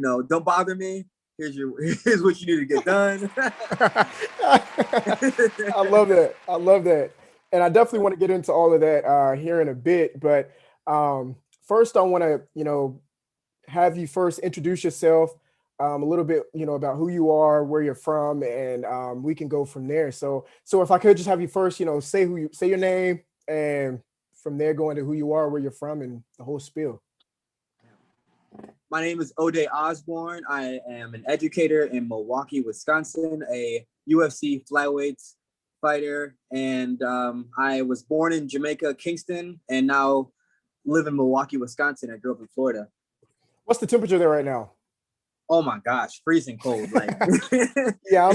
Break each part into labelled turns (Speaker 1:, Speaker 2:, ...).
Speaker 1: don't bother me. Here's what you need to get done.
Speaker 2: I love that. I love that. And I definitely want to get into all of that here in a bit. But first, I want to, have you first introduce yourself a little bit, about who you are, where you're from, and we can go from there. So if I could just have you first, say your name, and from there go into who you are, where you're from, and the whole spiel.
Speaker 1: My name is Ode Osbourne. I am an educator in Milwaukee, Wisconsin, a UFC flyweight fighter, and I was born in Jamaica, Kingston, and now live in Milwaukee, Wisconsin. I grew up in Florida.
Speaker 2: What's the temperature there right now?
Speaker 1: Oh my gosh, freezing cold. Like,
Speaker 2: yeah,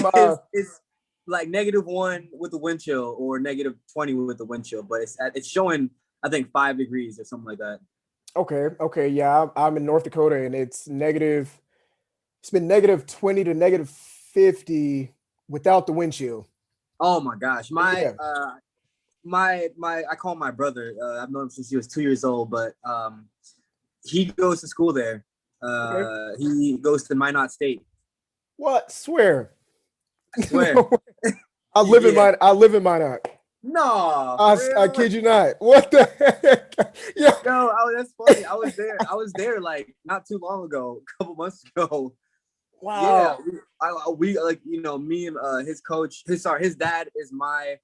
Speaker 1: it's like -1 with the wind chill or -20 with the wind chill, but it's showing, I think, 5 degrees or something like that.
Speaker 2: Okay, yeah, I'm in North Dakota, and it's negative. It's been -20 to -50 without the wind chill.
Speaker 1: Oh my gosh, my I call my brother. I've known him since he was 2 years old, but he goes to school there. Okay. He goes to Minot State.
Speaker 2: What? Swear.
Speaker 1: I swear.
Speaker 2: No, I live in Minot.
Speaker 1: No,
Speaker 2: I kid you not. What the heck?
Speaker 1: Yeah. No, that's funny. I was there like not too long ago, a couple months ago.
Speaker 2: Wow.
Speaker 1: Yeah, we like, me and his coach. His dad is my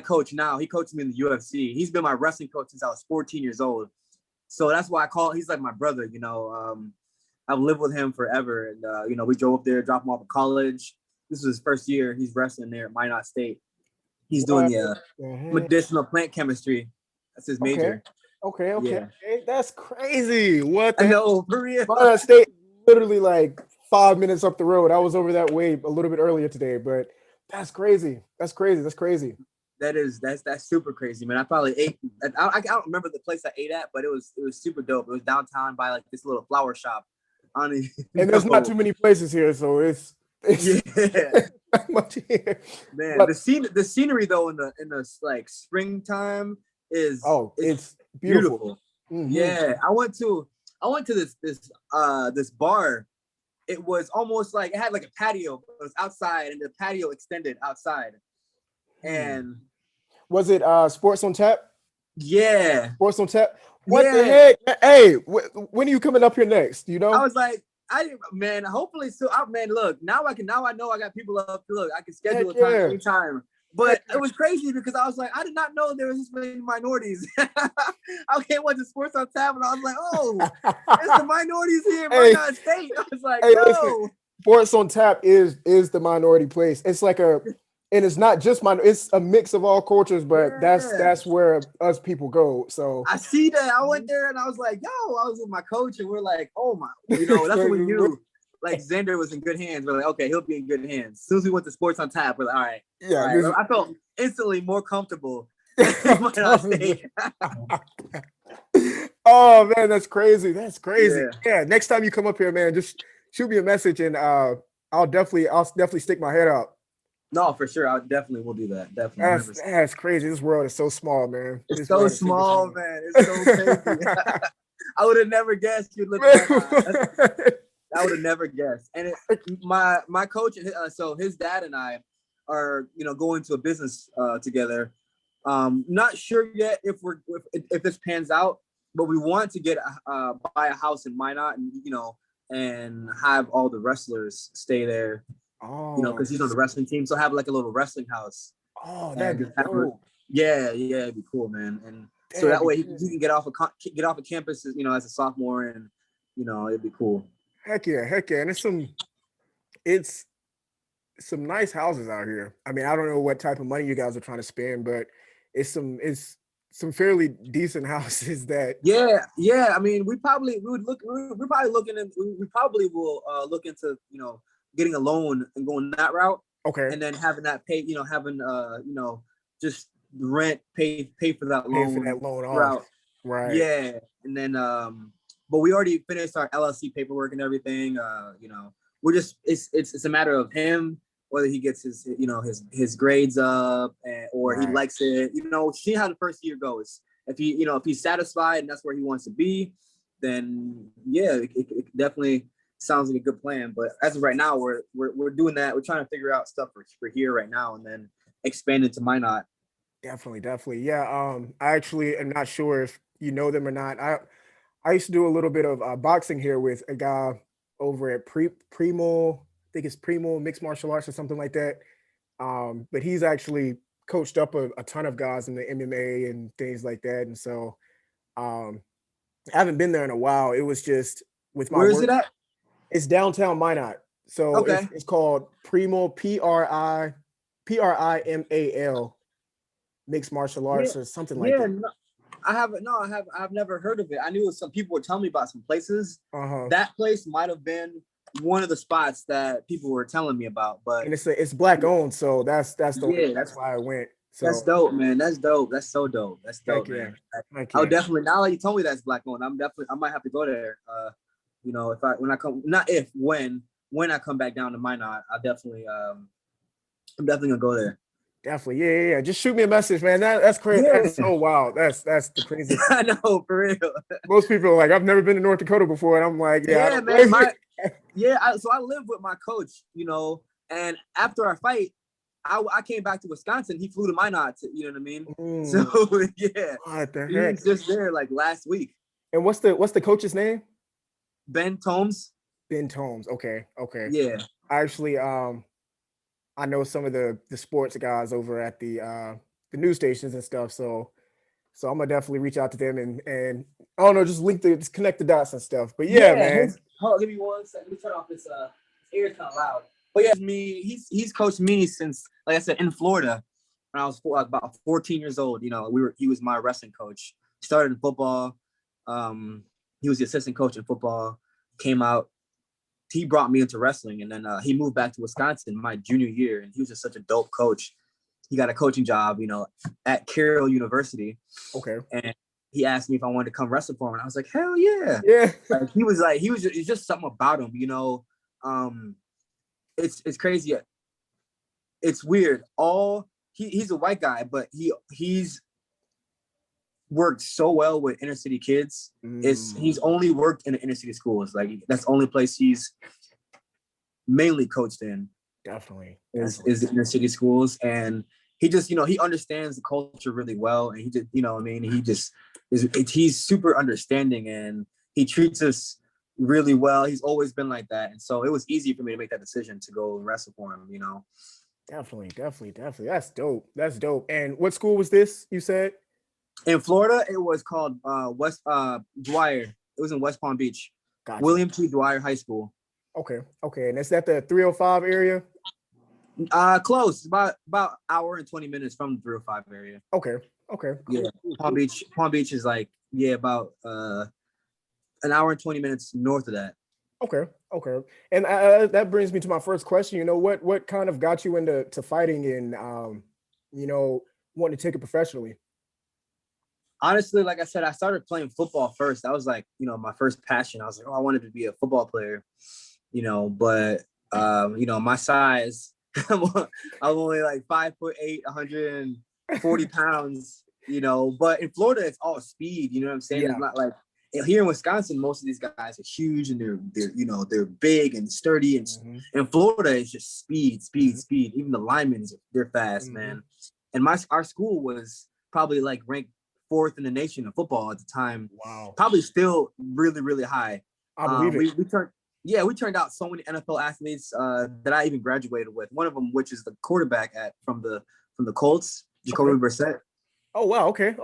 Speaker 1: coach now. He coached me in the UFC. He's been my wrestling coach since I was 14 years old. So that's why he's like my brother. I've lived with him forever, and we drove up there, dropped him off at college. This was his first year. He's wrestling there at Minot State. He's doing the medicinal plant chemistry. That's his major.
Speaker 2: Okay. Yeah. That's crazy. What the
Speaker 1: I know, for real.
Speaker 2: Minot State, literally like 5 minutes up the road. I was over that way a little bit earlier today, but that's crazy. That's crazy.
Speaker 1: That's super crazy, man. I probably ate. I don't remember the place I ate at, but it was super dope. It was downtown by like this little flower shop.
Speaker 2: And there's not too many places here, so it's not much here.
Speaker 1: Man, but the scenery though in the like springtime is
Speaker 2: it's beautiful.
Speaker 1: Mm-hmm. Yeah, I went to this bar. It was almost like it had like a patio. It was outside, and the patio extended outside. And
Speaker 2: was it Sports on Tap?
Speaker 1: Yeah,
Speaker 2: Sports on Tap. What the heck? Hey, when are you coming up here next? I
Speaker 1: was like, hopefully soon. Man, look, now I know I got people up. Look, I can schedule a time anytime. But it was crazy because I was like, I did not know there was this many minorities. I went to Sports on Tap, and I was like, oh, there's the minorities here in Minot State. I was like, no.
Speaker 2: Listen, Sports on Tap is the minority place. It's like and it's not just it's a mix of all cultures, but that's where us people go. So
Speaker 1: I see that. I went there and I was like, yo, I was with my coach and we're like, oh my, that's what we knew. Like Xander was in good hands. We're like, okay, he'll be in good hands. As soon as we went to Sports on Tap, we're like, all right.
Speaker 2: Yeah.
Speaker 1: All right. I felt instantly more comfortable.
Speaker 2: Oh man, that's crazy. Yeah. Next time you come up here, man, just shoot me a message and I'll definitely stick my head out.
Speaker 1: No, for sure. I definitely will do that. Definitely.
Speaker 2: That's crazy. This world is so small, man.
Speaker 1: It's so small, man. It's so crazy. I would have never guessed you'd look at that. I would have never guessed. And my coach, so his dad and I are, going to a business together. Not sure yet if this pans out, but we want to buy a house in Minot and have all the wrestlers stay there.
Speaker 2: Oh,
Speaker 1: because he's on the wrestling team, so have like a little wrestling house.
Speaker 2: Oh, that'd be dope.
Speaker 1: Yeah, it'd be cool, man. And so that way he can get off of campus, as a sophomore, and it'd be cool.
Speaker 2: Heck yeah, and it's some nice houses out here. I mean, I don't know what type of money you guys are trying to spend, but it's some fairly decent houses that.
Speaker 1: Yeah. I mean, we probably will look into getting a loan and going that route.
Speaker 2: Okay.
Speaker 1: And then having that pay, just rent, pay for that loan.
Speaker 2: Pay for that loan
Speaker 1: route.
Speaker 2: Off. Right.
Speaker 1: Yeah. And then, but we already finished our LLC paperwork and everything. We're just, it's a matter of him, whether he gets his grades up or he likes it, see how the first year goes. If if he's satisfied and that's where he wants to be, then yeah, it definitely sounds like a good plan. But as of right now, we're doing that. We're trying to figure out stuff for here right now, and then expand into Minot.
Speaker 2: Definitely. Yeah. I actually am not sure if you know them or not. I used to do a little bit of boxing here with a guy over at Primo. I think it's Primo Mixed Martial Arts or something like that. But he's actually coached up a ton of guys in the MMA and things like that. And so I haven't been there in a while. It was just with my
Speaker 1: Where is
Speaker 2: work.
Speaker 1: it at?
Speaker 2: It's downtown Minot. So
Speaker 1: Okay.
Speaker 2: it's called Primo PRIMAL Mixed Martial Arts or something like
Speaker 1: Yeah,
Speaker 2: that.
Speaker 1: no, I haven't. No, I've never heard of it. I knew some people were telling me about some places. That place might have been one of the spots that people were telling me about, but
Speaker 2: And it's black owned, so that's
Speaker 1: yeah,
Speaker 2: that's why I went.
Speaker 1: that's
Speaker 2: So
Speaker 1: dope, man. That's dope. That's so dope. That's
Speaker 2: heck
Speaker 1: dope,
Speaker 2: yeah,
Speaker 1: man.
Speaker 2: heck
Speaker 1: I'll
Speaker 2: yeah,
Speaker 1: definitely, now that you told me that's black owned, I might have to go there. You know, if I when I come, not if when I come back down to Minot, I'm definitely gonna go there.
Speaker 2: definitely, yeah. Just shoot me a message, man. That's crazy.
Speaker 1: Yeah,
Speaker 2: That's so wild. That's the craziest.
Speaker 1: I know, for real.
Speaker 2: Most people are like, I've never been to North Dakota before, and I'm like, yeah, I
Speaker 1: Yeah,
Speaker 2: don't
Speaker 1: man.
Speaker 2: blame you.
Speaker 1: So I live with my coach, you know, and after our fight, I came back to Wisconsin. He flew to Minot, you know what I mean? So yeah,
Speaker 2: What the
Speaker 1: he
Speaker 2: heck?
Speaker 1: was just there like last week.
Speaker 2: And what's the coach's name?
Speaker 1: Ben Tomes.
Speaker 2: Ben Tomes. Okay.
Speaker 1: Yeah.
Speaker 2: I actually I know some of the sports guys over at the news stations and stuff. So I'm gonna definitely reach out to them and I don't know, just connect the dots and stuff. But yeah, man.
Speaker 1: Hold on, give me 1 second. Let me turn off this. Ear's kind of loud. But yeah, he's coached me since, like I said, in Florida when I was about 14 years old. You know, he was my wrestling coach. Started in football. He was the assistant coach in football. Came out. He brought me into wrestling, and then he moved back to Wisconsin my junior year, and he was just such a dope coach. He got a coaching job, you know, at Carroll University.
Speaker 2: Okay.
Speaker 1: And he asked me if I wanted to come wrestle for him, and I was like, hell yeah.
Speaker 2: Yeah.
Speaker 1: It's just something about him, you know. It's crazy. It's weird. He's a white guy, but he's worked so well with inner city kids. He's only worked in the inner city schools. Like that's the only place he's mainly coached in.
Speaker 2: Definitely.
Speaker 1: Is the inner city schools, and he just, you know, he understands the culture really well, and he just, you know what I mean, he's super understanding, and he treats us really well. He's always been like that, and so it was easy for me to make that decision to go wrestle for him, you know.
Speaker 2: Definitely. That's dope. And what school was this, you said?
Speaker 1: In Florida, it was called West Dwyer. It was in West Palm Beach.
Speaker 2: Gotcha.
Speaker 1: William T. Dwyer High School.
Speaker 2: Okay. And is that the 305 area?
Speaker 1: Close. About hour and 20 minutes from the 305 area.
Speaker 2: Okay. Cool.
Speaker 1: Yeah. Palm Beach is like, yeah, about an hour and 20 minutes north of that.
Speaker 2: Okay. And that brings me to my first question. You know, what kind of got you into fighting and you know, wanting to take it professionally?
Speaker 1: Honestly, like I said, I started playing football first. That was like, you know, my first passion. I was like, oh, I wanted to be a football player, you know, but you know, my size, I'm only like 5'8", 140 pounds, you know, but in Florida, it's all speed, you know what I'm saying? Yeah. It's not like here in Wisconsin, most of these guys are huge and they're you know, they're big and sturdy, and in Florida, it's just speed. Even the linemen, they're fast, man. And our school was probably like ranked 4th in the nation in football at the time.
Speaker 2: Wow.
Speaker 1: Probably still really, really high.
Speaker 2: I believe it.
Speaker 1: We turned out so many NFL athletes that I even graduated with. One of them, which is the quarterback from the Colts, Dakota Brissett.
Speaker 2: Oh wow, okay.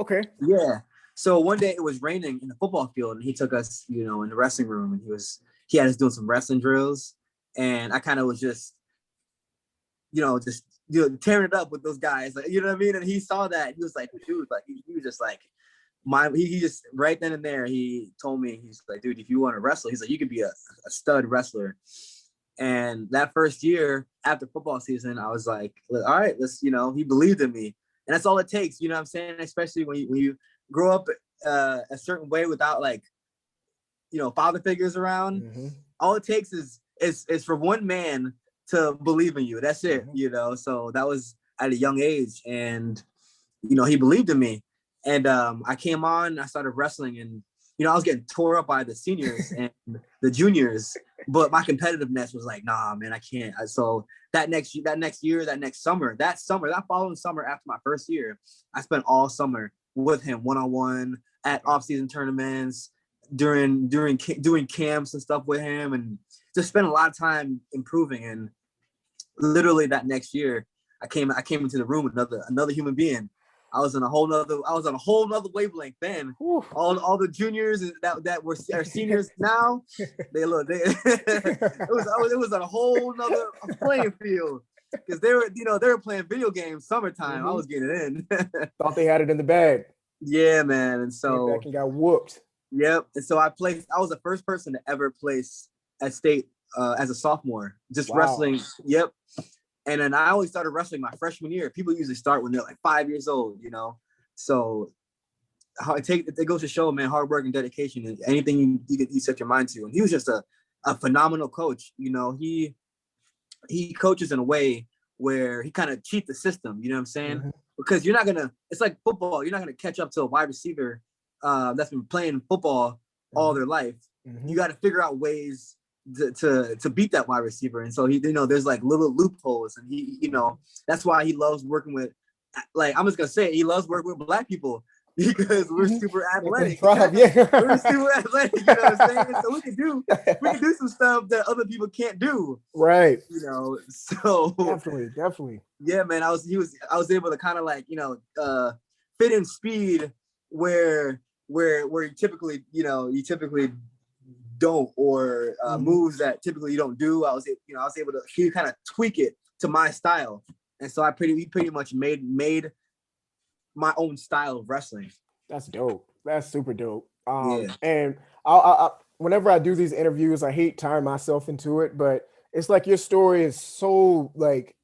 Speaker 1: Yeah. So one day it was raining in the football field, and he took us, you know, in the wrestling room, and he had us doing some wrestling drills, and I kind of was just tearing it up with those guys, like, you know what I mean? And he saw that, he was like, dude, like he was just like, he just right then and there, he told me, he's like, dude, if you want to wrestle, he's like, you could be a stud wrestler. And that first year after football season, I was like, all right, let's, you know, he believed in me, and that's all it takes, you know what I'm saying? Especially when you grow up a certain way without, like, you know, father figures around. All it takes is for one man to believe in you. That's it, you know. So that was at a young age, and you know, he believed in me. And I came on, I started wrestling, and I was getting tore up by the seniors and the juniors, but my competitiveness was like, nah, man, I can't. So that following summer after my first year, I spent all summer with him one-on-one at off-season tournaments, doing camps and stuff with him, and just spent a lot of time improving. And literally that next year, I came into the room with another human being. I was on a whole nother wavelength then. All the juniors that were seniors now, it was on a whole nother playing field, because they were playing video games summertime. Mm-hmm. I was getting in.
Speaker 2: Thought they had it in the bag.
Speaker 1: Yeah, man. And so
Speaker 2: came back and got whooped.
Speaker 1: Yep. And so I was the first person to ever place at state as a sophomore, just wrestling. Yep. And then I only started wrestling my freshman year. People usually start when they're like 5 years old, So it goes to show, man, hard work and dedication and anything you set your mind to. And he was just a phenomenal coach. He coaches in a way where he kind of cheats the system. You know what I'm saying? Mm-hmm. Because it's like football. You're not gonna catch up to a wide receiver that's been playing football all their life. Mm-hmm. You got to figure out ways to beat that wide receiver. And so there's like little loopholes, and he that's why he loves working with, like, I'm just gonna say it, he loves working with Black people, because we're super athletic. We're super athletic, you know what I'm saying? So we can do some stuff that other people can't do.
Speaker 2: Right.
Speaker 1: So
Speaker 2: definitely.
Speaker 1: Yeah, man. I was able to kind of like, fit in speed where you typically don't, or moves that typically you don't do. I was able to kind of tweak it to my style, and so we pretty much made my own style of wrestling.
Speaker 2: That's dope. That's super dope.
Speaker 1: Yeah.
Speaker 2: And I whenever I do these interviews, I hate tying myself into it, but it's like your story is so like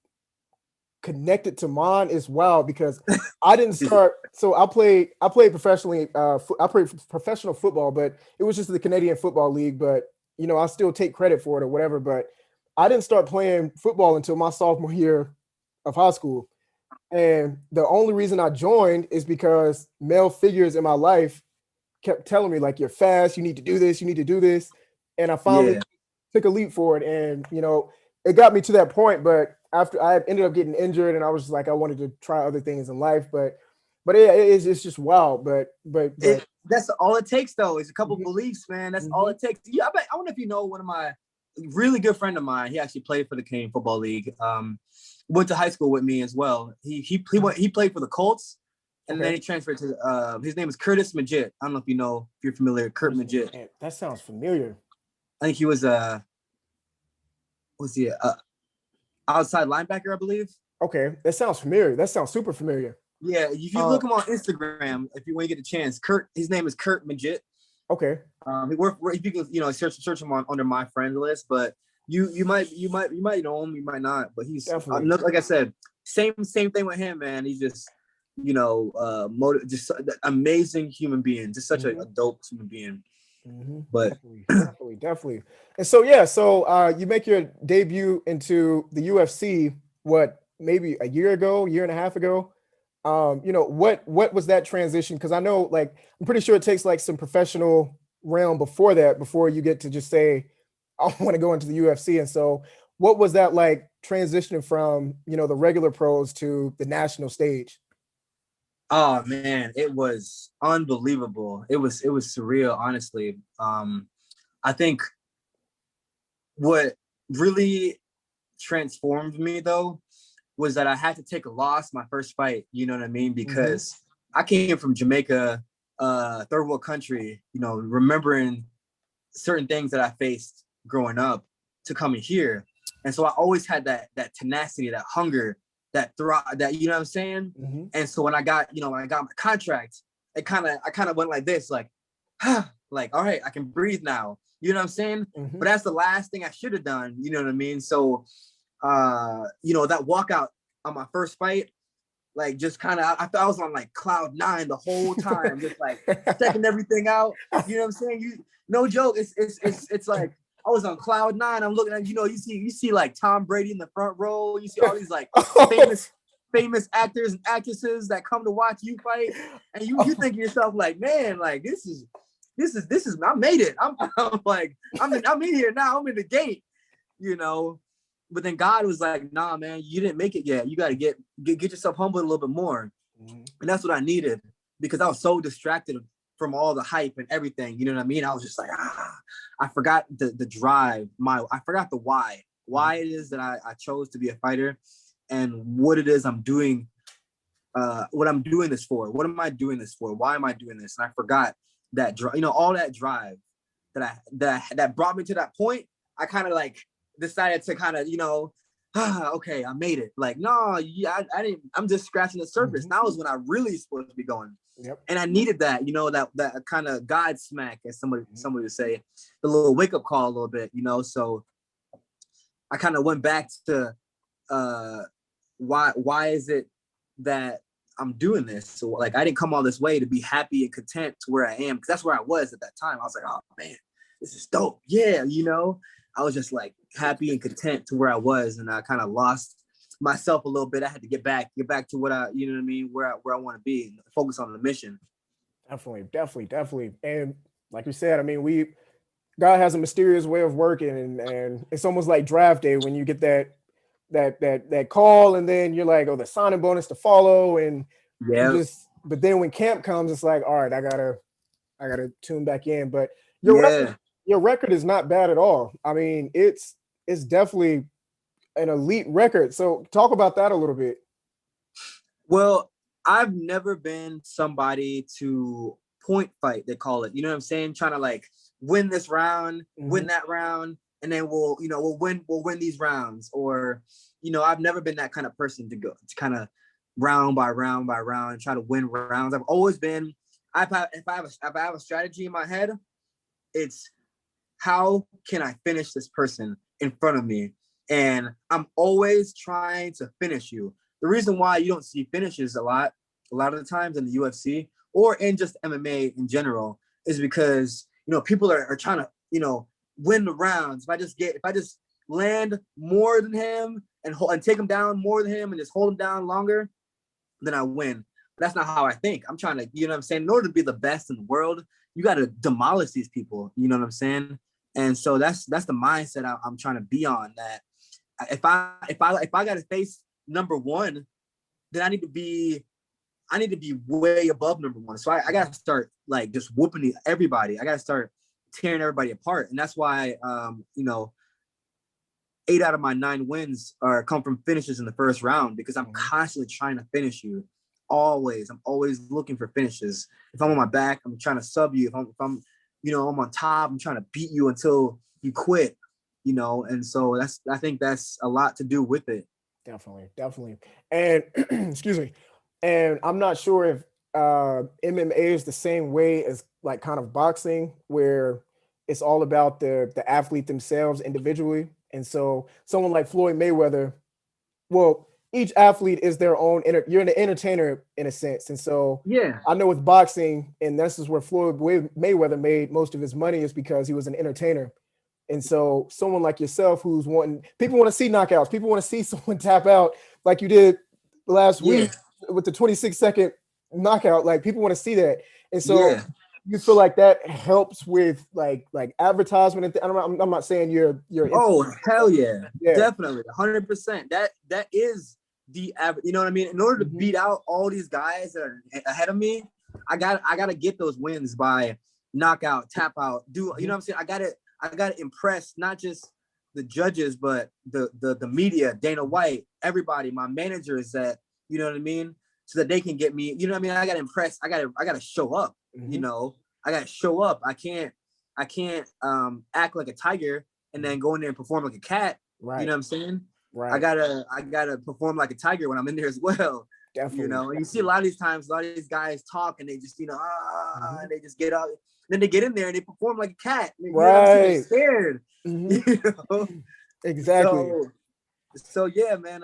Speaker 2: connected to mine. Is wild, because I didn't start. So I played professionally. I played professional football, but it was just the Canadian Football League. But I still take credit for it or whatever. But I didn't start playing football until my sophomore year of high school. And the only reason I joined is because male figures in my life kept telling me, like, you're fast, you need to do this, you need to do this. And I finally took a leap for it. And, it got me to that point. But after I ended up getting injured, and I was like, I wanted to try other things in life. But yeah, it's just wild. But
Speaker 1: that's all it takes, though, is a couple beliefs, man. That's all it takes. Yeah, I wonder if one of my really good friend of mine, he actually played for the Canadian Football League. Went to high school with me as well. He played for the Colts, and then he transferred to his name is Curtis Majid. I don't know if you're familiar with Kurt Majid.
Speaker 2: That sounds familiar.
Speaker 1: I think he was outside linebacker, I believe.
Speaker 2: Okay, that sounds familiar. That sounds super familiar.
Speaker 1: Yeah, if you look him on Instagram, when you get a chance, his name is Kurt Majid.
Speaker 2: Okay.
Speaker 1: If you can, search him under my friend list, but you might know him, you might not, but he's like I said, same thing with him, man. He's just just an amazing human being, just such a dope human being. But
Speaker 2: definitely. And so you make your debut into the UFC maybe a year and a half ago. What was that transition? Because I know, like, I'm pretty sure it takes like some professional realm before you get to just say, I want to go into the UFC. And so what was that like, transitioning from the regular pros to the national stage?
Speaker 1: Oh man, it was unbelievable. It was surreal, honestly. I think what really transformed me, though, was that I had to take a loss my first fight. You know what I mean? Because I came from Jamaica, third world country, remembering certain things that I faced growing up to coming here. And so I always had that tenacity, that hunger, that thrive, that, you know what I'm saying? And so when I got my contract, I kind of went like this, like, like, all right, I can breathe now. You know what I'm saying? But that's the last thing I should have done. You know what I mean? So, that walkout on my first fight, like, just kind of, I thought I was on like cloud 9 the whole time, just like checking everything out. You know what I'm saying? No joke. It's like I was on cloud 9. I'm looking at, you see like Tom Brady in the front row. You see all these like famous actors and actresses that come to watch you fight, and you think to yourself, like, man, like this is I made it. I'm like, I'm in here now. I'm in the gate, you know. But then God was like, nah, man, you didn't make it yet. You got to get yourself humbled a little bit more. And that's what I needed, because I was so distracted from all the hype and everything. You know what I mean? I was just like, I forgot the drive. I forgot the why it is that I chose to be a fighter, and what it is I'm doing, what I'm doing this for. What am I doing this for? Why am I doing this? And I forgot that, all that drive that brought me to that point. I kind of like decided to kind of, okay, I made it. Like, no, yeah, I didn't. I'm just scratching the surface. Now is when I really supposed to be going.
Speaker 2: Yep.
Speaker 1: And I needed that, that kind of God smack, as somebody would say, the little wake up call a little bit, So I kind of went back to why is it that I'm doing this? So like, I didn't come all this way to be happy and content to where I am, because that's where I was at that time. I was like, oh man, this is dope. Yeah, I was just like happy and content to where I was, and I kind of lost myself a little bit. I had to get back to what I, where I want to be, and focus on the mission.
Speaker 2: Definitely. And like you said, I mean, God has a mysterious way of working, and it's almost like draft day when you get that call, and then you're like, oh, the signing bonus to follow, and but then when camp comes, it's like, all right, I gotta tune back in. But your record is not bad at all. I mean, it's definitely an elite record. So talk about that a little bit.
Speaker 1: Well, I've never been somebody to point fight, they call it. You know what I'm saying? Trying to like win this round, win that round, and then we'll win these rounds. Or, I've never been that kind of person to go to kind of round by round and try to win rounds. I've always been, if I have a strategy in my head, it's how can I finish this person in front of me? And I'm always trying to finish you. The reason why you don't see finishes a lot of the times in the UFC or in just MMA in general is because, people are trying to, win the rounds. If I just land more than him and take him down more than him and just hold him down longer, then I win. But that's not how I think. I'm trying to, in order to be the best in the world, you got to demolish these people. You know what I'm saying? And so that's the mindset I'm trying to be on. That if I got to face number one, then I need to be way above number one. So I got to start like just whooping everybody. I got to start tearing everybody apart. And that's why 8 out of my 9 wins come from finishes in the first round, because I'm constantly trying to finish you. I'm always looking for finishes. If I'm on my back, I'm trying to sub you. If I'm I'm on top, I'm trying to beat you until you quit, and so I think that's a lot to do with it.
Speaker 2: Definitely. And excuse me. And I'm not sure if MMA is the same way as like kind of boxing, where it's all about the athlete themselves individually. And so someone like Floyd Mayweather, well, each athlete is their own, you're an entertainer in a sense. And so I know with boxing, and this is where Floyd Mayweather made most of his money, is because he was an entertainer. And so someone like yourself who's people want to see knockouts. People want to see someone tap out like you did last week with the 26-second knockout. Like, people want to see that. And so you feel like that helps with like advertisement. I'm not saying you're
Speaker 1: oh, hell yeah. Definitely 100%. That is the you know what I mean? In order to beat out all these guys that are ahead of me, I gotta get those wins by knockout, tap out, you know what I'm saying? I gotta impress not just the judges, but the media, Dana White, everybody, my managers, that, you know what I mean? So that they can get me, you know what I mean? I gotta impress, I gotta show up, I gotta show up. I can't act like a tiger and then go in there and perform like a cat. Right. You know what I'm saying? Right. I gotta perform like a tiger when I'm in there as well. Definitely. And you see a lot of these times, a lot of these guys talk and they just, and they just get out. Then they get in there and they perform like a cat. They're scared.
Speaker 2: Exactly.
Speaker 1: So yeah, man.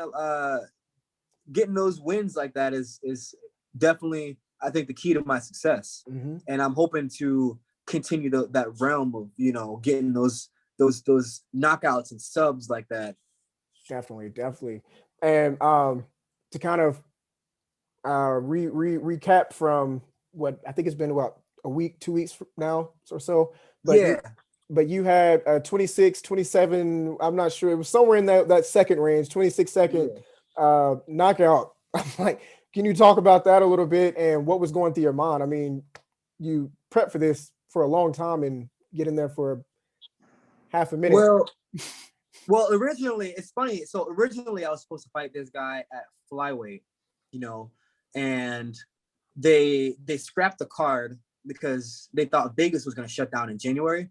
Speaker 1: Getting those wins like that is definitely, I think, the key to my success. And I'm hoping to continue that realm of getting those knockouts and subs like that.
Speaker 2: Definitely. And to kind of recap from what I think it's been about a week, 2 weeks now or so. But
Speaker 1: Yeah,
Speaker 2: you had a 26, 27, I'm not sure. It was somewhere in that second range, 26-second knockout. I'm like, can you talk about that a little bit and what was going through your mind? I mean, you prepped for this for a long time and get in there for half a minute.
Speaker 1: Well, originally, it's funny. So originally, I was supposed to fight this guy at flyweight, and they scrapped the card because they thought Vegas was going to shut down in January.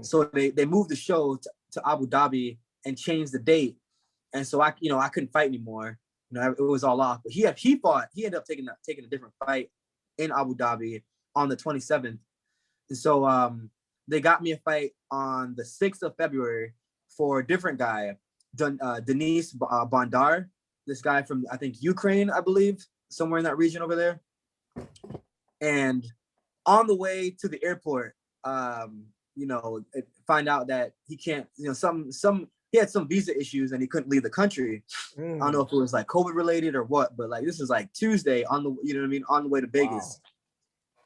Speaker 1: So they moved the show to Abu Dhabi and changed the date. And so I couldn't fight anymore. It was all off. But he ended up taking a different fight in Abu Dhabi on the 27th. And so they got me a fight on the 6th of February for a different guy, Denis Bondar, this guy from, I think, Ukraine, I believe, somewhere in that region over there. And on the way to the airport, find out that he can't, he had some visa issues and he couldn't leave the country. I don't know if it was like COVID related or what, but like this was like Tuesday on the, on the way to Vegas. Wow.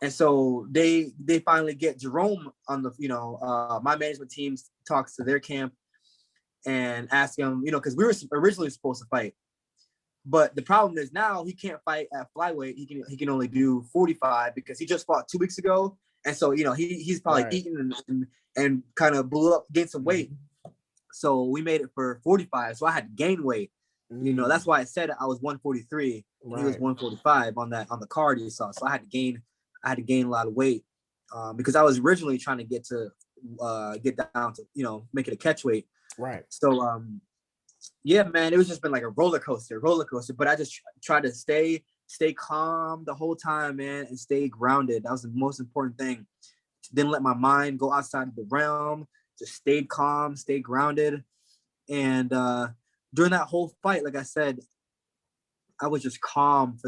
Speaker 1: And so they finally get Jerome on the, my management team talks to their camp and ask him, because we were originally supposed to fight. But the problem is now he can't fight at flyweight. He can only do 45 because he just fought 2 weeks ago. And so, he's probably eaten and kind of blew up, gained some weight. So we made it for 45. So I had to gain weight. That's why I said I was 143. Right. He was 145 on the card you saw. So I had to gain a lot of weight because I was originally trying to get down to, make it a catch weight.
Speaker 2: Right.
Speaker 1: So, yeah, man, it was just been like a roller coaster. But I just tried to stay calm the whole time, man, and stay grounded. That was the most important thing. Didn't let my mind go outside of the realm. Just stayed calm, stayed grounded. And during that whole fight, like I said, I was just calm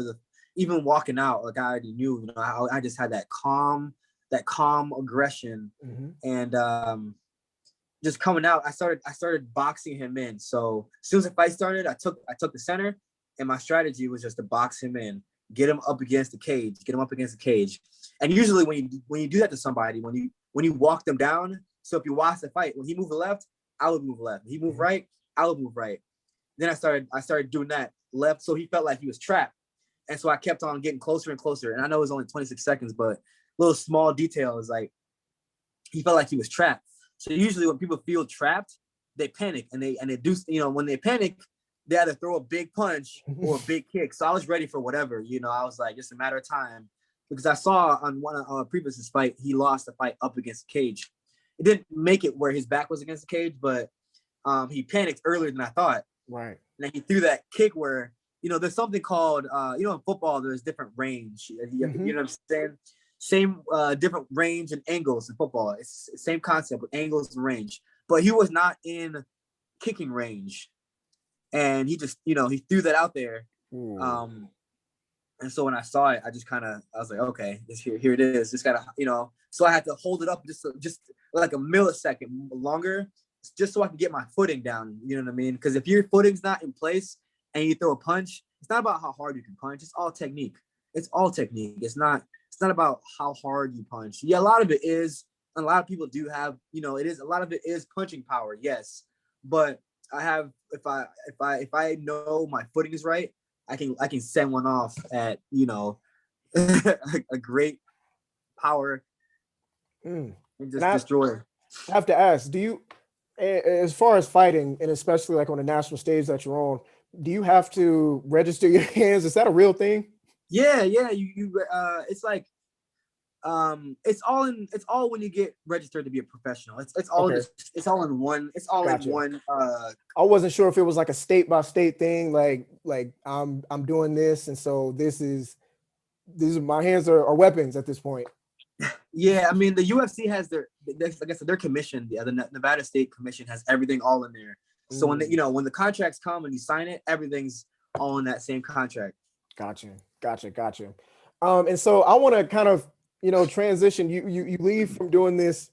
Speaker 1: even walking out. Like I already knew, I just had that calm aggression. And just coming out, I started boxing him in. So as soon as the fight started, I took the center, and my strategy was just to box him in, get him up against the cage. And usually when you do that to somebody, when you walk them down, so if you watch the fight, when he moved left, I would move left. When he moved right, I would move right. Then I started doing that left, so he felt like he was trapped. And so I kept on getting closer and closer. And I know it was only 26 seconds, but little small details, like he felt like he was trapped. So usually when people feel trapped, they panic and they do, when they panic, they either throw a big punch or a big kick. So I was ready for whatever, I was like, it's a matter of time, because I saw on one of previous fight, he lost the fight up against the cage. It didn't make it where his back was against the cage, but he panicked earlier than I thought.
Speaker 2: Right.
Speaker 1: And then he threw that kick where, there's something called, in football, there's different range. You know what I'm saying? Same different range and angles in football. It's the same concept with angles and range. But he was not in kicking range. And he just, he threw that out there. And so when I saw it, I was like, okay, here it is. Just gotta, so I had to hold it up just like a millisecond longer, just so I can get my footing down. You know what I mean? Because if your footing's not in place and you throw a punch, it's not about how hard you can punch. It's all technique. It's not about how hard you punch. Yeah, a lot of it is, and a lot of people do have, it is, a lot of it is punching power, yes. But I have, if I know my footing is right, I can send one off at, a great power and just destroy.
Speaker 2: I have to ask, do you, as far as fighting, and especially like on a national stage that you're on, do you have to register your hands? Is that a real thing?
Speaker 1: Yeah. It's like, it's all when you get registered to be a professional. It's all okay. It's all in one. It's all gotcha. In one.
Speaker 2: I wasn't sure if it was like a state by state thing. Like I'm doing this, and so these are my hands are weapons at this point.
Speaker 1: Yeah, I mean the UFC has their like I said, their commission. The Nevada State Commission has everything all in there. So when the contracts come and you sign it, everything's all in that same contract.
Speaker 2: Gotcha. And so I want to kind of transition. You leave from doing this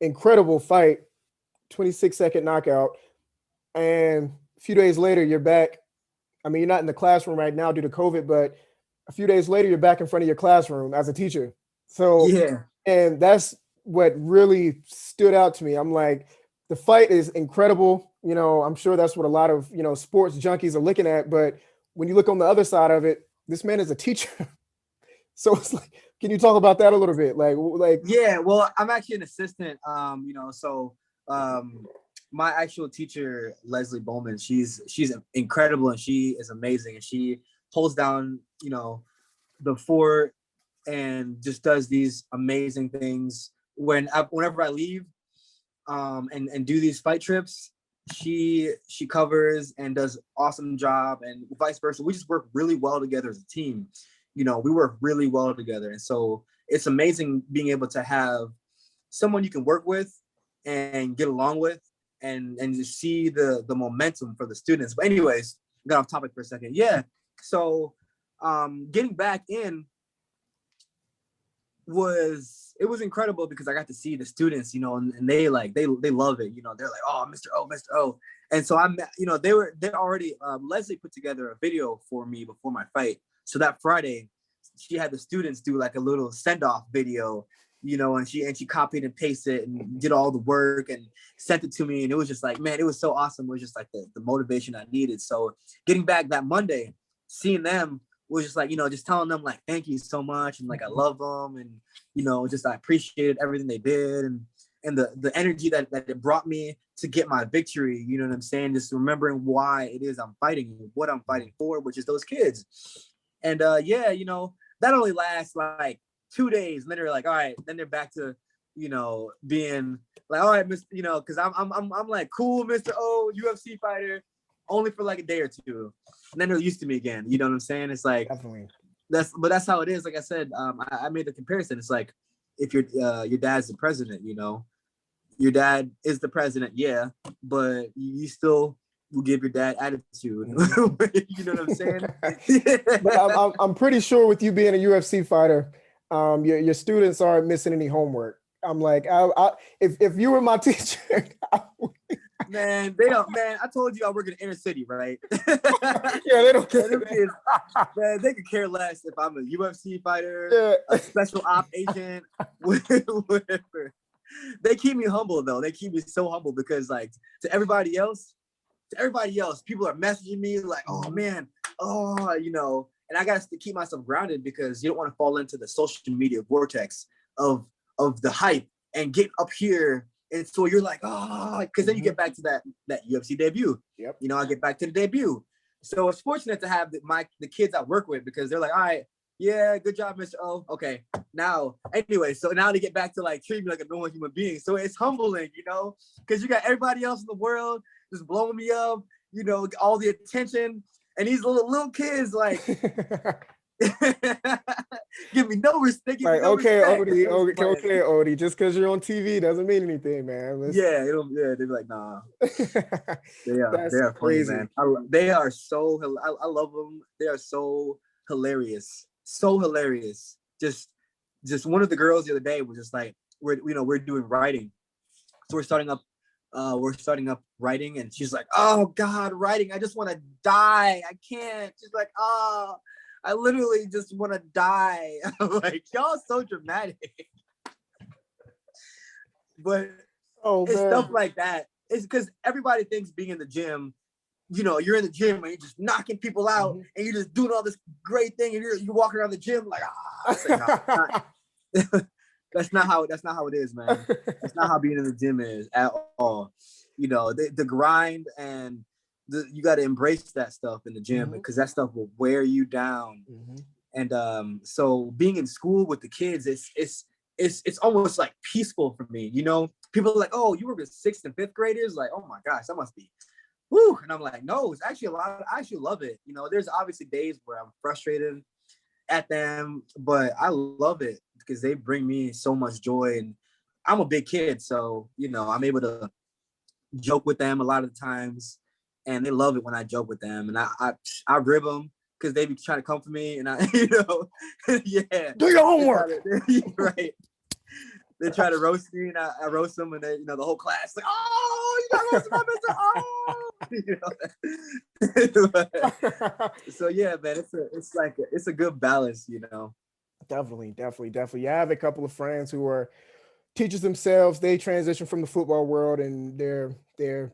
Speaker 2: incredible fight, 26-second knockout, and a few days later you're back. I mean, you're not in the classroom right now due to COVID, but a few days later you're back in front of your classroom as a teacher So,
Speaker 1: Yeah.
Speaker 2: and that's what really stood out to me. I'm like, the fight is incredible. You know, I'm sure that's what a lot of, you know, sports junkies are looking at. But when you look on the other side of it, this man is a teacher. So it's like, can you talk about that a little bit? Like,
Speaker 1: Yeah, well, I'm actually an assistant. So um, my actual teacher, Leslie Bowman, she's incredible and she is amazing and she holds down, the fort and just does these amazing things. Whenever I leave, and do these fight trips, she covers and does awesome job, and vice versa. We just work really well together as a team. We work really well together, and so it's amazing being able to have someone you can work with and get along with, and just see the momentum for the students. But anyways, got off topic for a second. Yeah, so getting back in was incredible because I got to see the students, and they love it. They're like, oh, Mr. O, Mr. O. And so they're already, Leslie put together a video for me before my fight. So that Friday, she had the students do like a little send-off video, and she copied and pasted and did all the work and sent it to me. And it was just like, man, it was so awesome. It was just like the motivation I needed. So getting back that Monday, seeing them was just like, just telling them like, thank you so much. And like, I love them. And, just I appreciated everything they did. And the energy that it brought me to get my victory, you know what I'm saying? Just remembering why it is I'm fighting, what I'm fighting for, which is those kids. And that only lasts like 2 days. And then they're like, all right, then they're back to, being like, all right, because I'm like, cool, Mr. O, UFC fighter, only for like a day or two. And then they're used to me again. You know what I'm saying? It's like,
Speaker 2: definitely.
Speaker 1: that's how it is. Like I said, I made the comparison. It's like, if your dad's the president, your dad is the president, yeah, but you still will give your dad attitude. You know what I'm saying?
Speaker 2: But I'm pretty sure with you being a UFC fighter, your students aren't missing any homework. I'm like, if you were my teacher,
Speaker 1: man, they don't. Man, I told you I work in the inner city, right?
Speaker 2: Yeah, they don't care.
Speaker 1: Man, they could care less if I'm a UFC fighter,
Speaker 2: Yeah.
Speaker 1: a special op agent, whatever. They keep me humble though. They keep me so humble because like to everybody else, people are messaging me like, oh man, and I got to keep myself grounded because you don't want to fall into the social media vortex of the hype and get up here. And so you're like, oh, because then you get back to that UFC debut.
Speaker 2: Yep.
Speaker 1: I get back to the debut. So it's fortunate to have the kids I work with because they're like, all right, yeah, good job, Mr. O. Okay, now, anyway, so now they get back to like treat me like a normal human being. So it's humbling, because you got everybody else in the world just blowing me up, all the attention, and these little kids like give me no respect.
Speaker 2: Like, okay, Odie, just because you're on TV doesn't mean anything, man.
Speaker 1: They're like, nah. They are
Speaker 2: crazy.
Speaker 1: funny, man. They are so, I love them. They are so hilarious. So hilarious. Just one of the girls the other day was just like, we're doing writing. So we're starting up writing, and she's like, oh God, writing. I just want to die. I can't. She's like, oh, I literally just want to die. I'm like, y'all so dramatic. But it's stuff like that. It's because everybody thinks being in the gym, you're in the gym and you're just knocking people out and you're just doing all this great thing and you're walking around the gym like, that's not how it is, man. That's not how being in the gym is at all. The grind and you got to embrace that stuff in the gym because that stuff will wear you down. And so being in school with the kids, it's almost like peaceful for me. People are like, oh, you were with 6th and 5th graders, like, oh my gosh, that must be woo. And I'm like, no, it's actually a lot. I actually love it. There's obviously days where I'm frustrated at them, but I love it because they bring me so much joy. And I'm a big kid, so I'm able to joke with them a lot of the times, and they love it when I joke with them. And I rib them because they be trying to come for me, and I yeah,
Speaker 2: do your homework.
Speaker 1: Right. They try to roast me, and I roast them, and they, the whole class like, oh, you got roasted by Mr. Oh. So yeah, man, it's a good balance,
Speaker 2: Definitely. Yeah, I have a couple of friends who are teachers themselves. They transition from the football world, and they're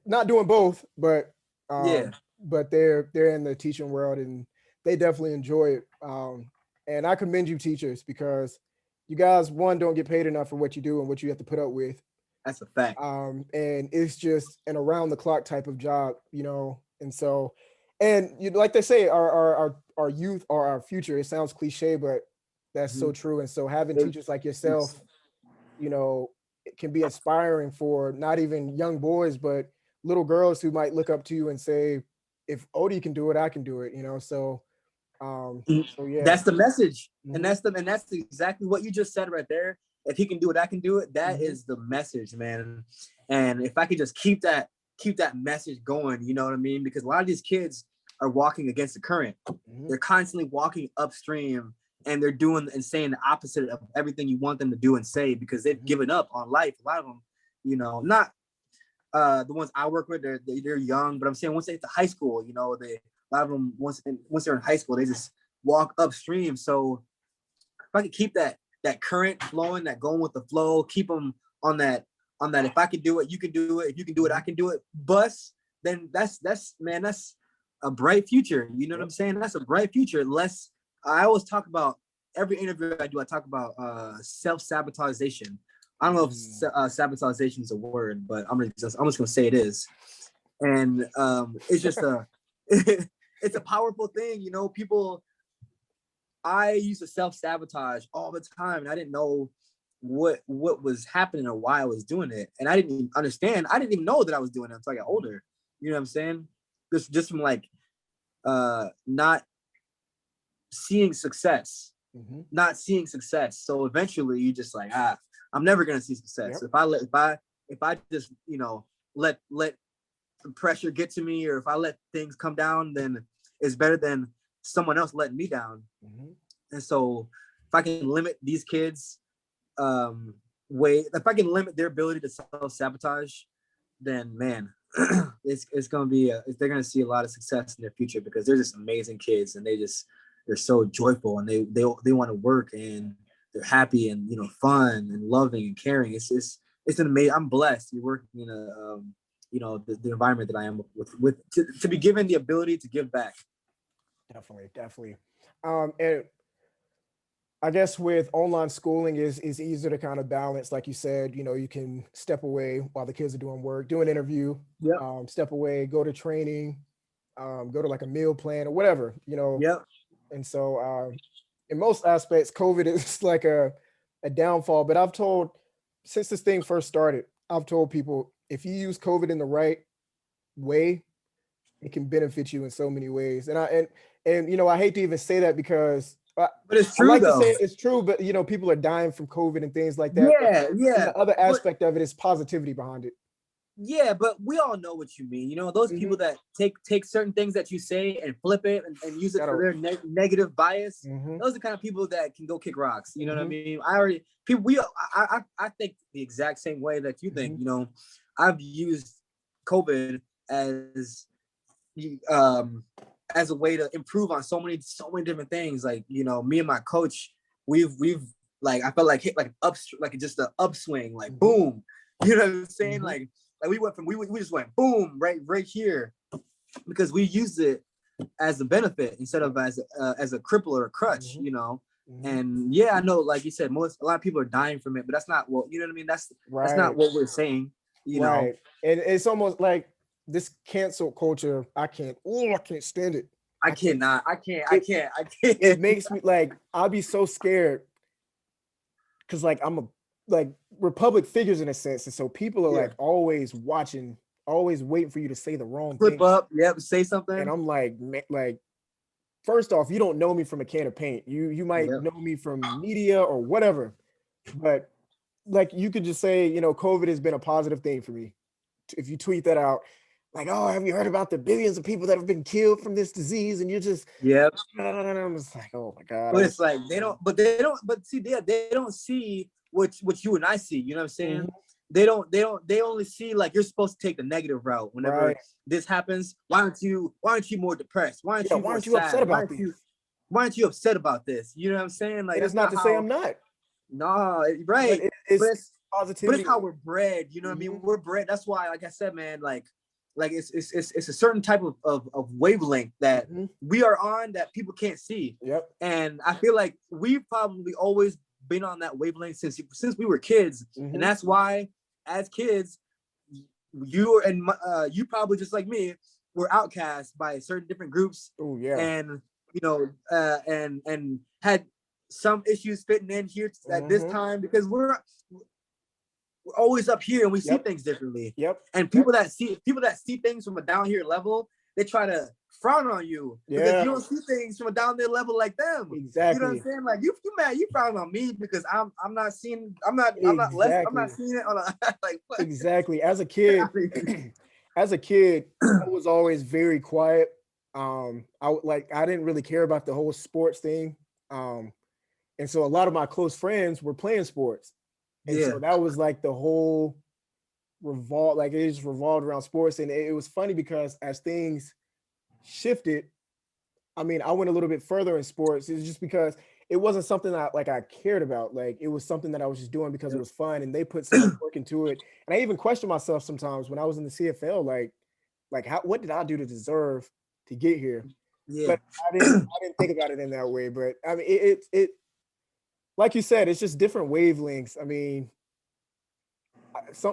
Speaker 2: not doing both,
Speaker 1: Yeah,
Speaker 2: but they're in the teaching world, and they definitely enjoy it. And I commend you, teachers, because you guys, one, don't get paid enough for what you do and what you have to put up with.
Speaker 1: that's a fact.
Speaker 2: And it's just an around the clock type of job, and so, and you like they say, our youth are our future. It sounds cliche, but that's so
Speaker 1: Mhm.
Speaker 2: true. And so having
Speaker 1: It-
Speaker 2: teachers like
Speaker 1: it's,
Speaker 2: yourself, it can be inspiring for not even young boys, but little girls who might look up to you and say, if Odie can do it, I can do it, so so yeah.
Speaker 1: that's the message, and
Speaker 2: Mhm,
Speaker 1: that's exactly what you just said right there. If he can do it, I can do it. That
Speaker 2: mhm,
Speaker 1: is the message, man. And if I could just keep that message going, you know what I mean? Because a lot of these kids are walking against the current.
Speaker 2: mhm,
Speaker 1: They're constantly walking upstream, and they're doing and saying the opposite of everything you want them to do and say, because they've
Speaker 2: mhm,
Speaker 1: given up on life. A lot of them, not the ones I work with, they're young, but I'm saying once they hit the high school, they a lot of them once they're in high school, they just walk upstream. So if I could keep that current flowing, that going with the flow, keep them on that. If I can do it, you can do it. If you can do it, I
Speaker 2: mhm.
Speaker 1: can do it. Bus, then that's man, that's a bright future. You know what I'm
Speaker 2: Yep.
Speaker 1: saying? That's a bright future. Unless I always talk about every interview I do, I talk about self-sabotagation. I don't know if
Speaker 2: Mm.
Speaker 1: sabotagation is a word, but I'm just gonna say it is. And it's just a it's a powerful thing. People, I used to self-sabotage all the time, and I didn't know what was happening or why I was doing it. And I didn't even understand. I didn't even know that I was doing it until I got older. You know what I'm saying? Just from like not seeing success,
Speaker 2: Mhm.
Speaker 1: not seeing success. So eventually you just like, I'm never gonna see success.
Speaker 2: Yep.
Speaker 1: If I just, let the pressure get to me, or if I let things come down, then it's better than someone else letting me down.
Speaker 2: Mhm.
Speaker 1: And so if I can limit these kids if I can limit their ability to self-sabotage, then man, it's gonna be they're gonna see a lot of success in their future, because they're just amazing kids, and they're so joyful, and they want to work, and they're happy, and fun and loving and caring. It's an amazing. I'm blessed. You're working in the environment that I am to be given the ability to give back.
Speaker 2: Definitely. And I guess with online schooling is easier to kind of balance, like you said. You can step away while the kids are doing work, do an interview,
Speaker 1: Yep.
Speaker 2: step away, go to training, go to like a meal plan or whatever.
Speaker 1: Yep.
Speaker 2: And so in most aspects, COVID is like a downfall. But I've told, since this thing first started, I've told people, if you use COVID in the right way, it can benefit you in so many ways. And I hate to even say that, because
Speaker 1: But it's
Speaker 2: I
Speaker 1: true
Speaker 2: like to
Speaker 1: though.
Speaker 2: say it's true, but people are dying from COVID and things like that. But
Speaker 1: Yeah.
Speaker 2: then
Speaker 1: Yeah.
Speaker 2: the other
Speaker 1: But
Speaker 2: aspect of it is positivity behind it.
Speaker 1: Yeah, but we all know what you mean. Those
Speaker 2: Mhm.
Speaker 1: people that take certain things that you say and flip it and use it for
Speaker 2: Gotta.
Speaker 1: their negative bias.
Speaker 2: Mhm,
Speaker 1: Those are the kind of people that can go kick rocks. You know what I
Speaker 2: mhm,
Speaker 1: mean? I already people we I think the exact same way that you think.
Speaker 2: mhm,
Speaker 1: I've used COVID as um as a way to improve on so many different things. Like me and my coach, we've like I felt like hit like like just an upswing, like
Speaker 2: mhm,
Speaker 1: boom. You know what I'm saying?
Speaker 2: mhm.
Speaker 1: Like we went from we just went boom right here, because we used it as a benefit instead
Speaker 2: Yep.
Speaker 1: of as a cripple or a crutch.
Speaker 2: Mhm, mhm.
Speaker 1: And yeah, I know, like you said, a lot of people are dying from it, but that's not what you know what I mean. That's not
Speaker 2: Right.
Speaker 1: what we're saying. You know,
Speaker 2: Right. And it's almost like this cancel culture. I can't stand it.
Speaker 1: I
Speaker 2: I can't.
Speaker 1: cannot, I can't, I
Speaker 2: It
Speaker 1: can't, I
Speaker 2: it
Speaker 1: can't.
Speaker 2: makes me like, I'll be so scared, because like I'm a like we're public figures in a sense, and so people are
Speaker 1: Yeah.
Speaker 2: like always watching, always waiting for you to say the wrong
Speaker 1: Flip
Speaker 2: thing.
Speaker 1: up, yep, say
Speaker 2: And
Speaker 1: something.
Speaker 2: I'm like, like, first off, you don't know me from a can of paint. You might
Speaker 1: Yep.
Speaker 2: know me from media or whatever, but like you could just say, COVID has been a positive thing for me. If you tweet that out, like, oh, have you heard about the billions of people that have been killed from this disease? And you're just,
Speaker 1: Yep.
Speaker 2: I'm just like, oh my God, I
Speaker 1: But
Speaker 2: wish.
Speaker 1: it's like but see, they don't see what you and I see, you know what I'm saying?
Speaker 2: Mhm,
Speaker 1: They only see like you're supposed to take the negative route
Speaker 2: right.
Speaker 1: whenever this happens. Why aren't you more depressed? Why aren't
Speaker 2: Yeah.
Speaker 1: you
Speaker 2: Why
Speaker 1: more
Speaker 2: aren't you upset
Speaker 1: sad? Why
Speaker 2: about
Speaker 1: aren't you
Speaker 2: this?
Speaker 1: why aren't you upset about this? You know what I'm saying? Like,
Speaker 2: And it's
Speaker 1: that's
Speaker 2: not
Speaker 1: not
Speaker 2: to say
Speaker 1: how.
Speaker 2: I'm not.
Speaker 1: Nah,
Speaker 2: But
Speaker 1: right.
Speaker 2: it's
Speaker 1: But
Speaker 2: positivity.
Speaker 1: it's how we're bred. You know what I mean? We're bred. That's why, like I said, man, like it's a certain type of wavelength that we are on that people can't see.
Speaker 2: Yep.
Speaker 1: And I feel like we've probably always been on that wavelength since we were kids. And that's why, as kids, you probably just like me were outcast by certain different groups.
Speaker 2: Oh yeah.
Speaker 1: And and had some issues fitting in here at this time, because we're always up here and we see things differently.
Speaker 2: Yep.
Speaker 1: And people that see things from a down here level, they try to frown on you because you don't see things from a down there level like them.
Speaker 2: Exactly.
Speaker 1: You know what I'm saying? Like you mad, you frown on me because I'm not seeing I'm not seeing it on a like what?
Speaker 2: Exactly. As a kid, I was always very quiet. I didn't really care about the whole sports thing. And so a lot of my close friends were playing sports. And so that was like the whole it just revolved around sports. And it was funny because as things shifted, I mean, I went a little bit further in sports. It's just because it wasn't something I cared about. Like it was something that I was just doing because it was fun, and they put so much work into it. And I even questioned myself sometimes when I was in the CFL, what did I do to deserve to get here? But I didn't think about it in that way. But I mean, it like you said, it's just different wavelengths. I mean,